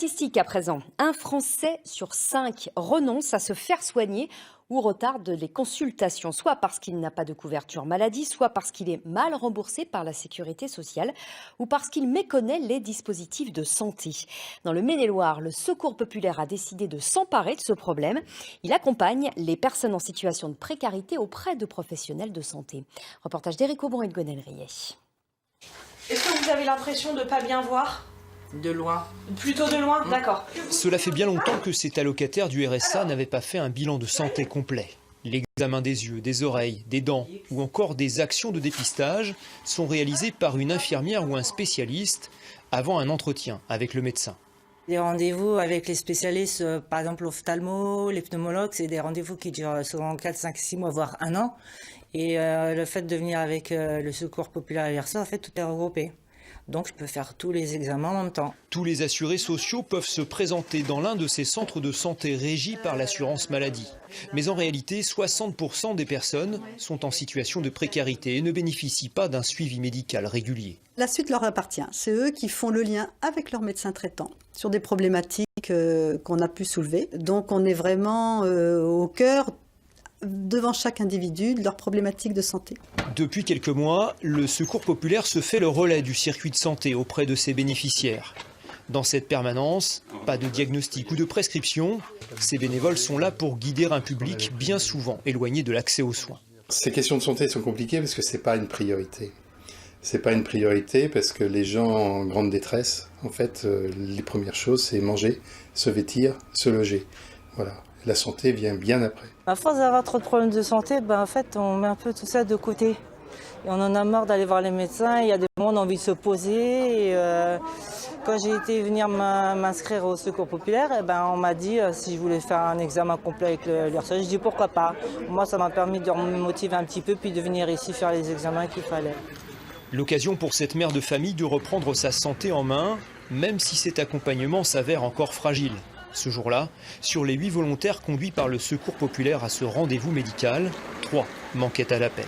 Statistique à présent, un Français sur 5 renonce à se faire soigner ou retarde les consultations, soit parce qu'il n'a pas de couverture maladie, soit parce qu'il est mal remboursé par la sécurité sociale ou parce qu'il méconnaît les dispositifs de santé. Dans le Maine-et-Loire, le Secours populaire a décidé de s'emparer de ce problème. Il accompagne les personnes en situation de précarité auprès de professionnels de santé. Reportage d'Éric Aubon et de Gonel Riet. Est-ce que vous avez l'impression de ne pas bien voir ? De loin. Plutôt de loin, d'accord. Cela fait bien longtemps que cet allocataire du RSA n'avait pas fait un bilan de santé complet. L'examen des yeux, des oreilles, des dents ou encore des actions de dépistage sont réalisés par une infirmière ou un spécialiste avant un entretien avec le médecin. Les rendez-vous avec les spécialistes, par exemple l'ophtalmo, les pneumologues, c'est des rendez-vous qui durent souvent 4, 5, 6 mois, voire 1 an. Et le fait de venir avec le Secours populaire RSA, en fait, tout est regroupé. Donc je peux faire tous les examens en même temps. Tous les assurés sociaux peuvent se présenter dans l'un de ces centres de santé régis par l'assurance maladie. Mais en réalité, 60% des personnes sont en situation de précarité et ne bénéficient pas d'un suivi médical régulier. La suite leur appartient. C'est eux qui font le lien avec leur médecin traitant sur des problématiques qu'on a pu soulever. Donc on est vraiment au cœur devant chaque individu de leurs problématiques de santé. Depuis quelques mois, le Secours populaire se fait le relais du circuit de santé auprès de ses bénéficiaires. Dans cette permanence, pas de diagnostic ou de prescription, ces bénévoles sont là pour guider un public bien souvent éloigné de l'accès aux soins. Ces questions de santé sont compliquées parce que c'est pas une priorité. C'est pas une priorité parce que les gens en grande détresse, en fait, les premières choses, c'est manger, se vêtir, se loger. Voilà. La santé vient bien après. À force d'avoir trop de problèmes de santé, en fait, on met un peu tout ça de côté. Et on en a marre d'aller voir les médecins. Il y a des moments où on a envie de se poser. Et, quand j'ai été venir m'inscrire au Secours populaire, on m'a dit si je voulais faire un examen complet avec l'URSSAF. Je dis pourquoi pas. Moi, ça m'a permis de me motiver un petit peu, puis de venir ici faire les examens qu'il fallait. L'occasion pour cette mère de famille de reprendre sa santé en main, même si cet accompagnement s'avère encore fragile. Ce jour-là, sur les 8 volontaires conduits par le Secours populaire à ce rendez-vous médical, 3 manquaient à l'appel.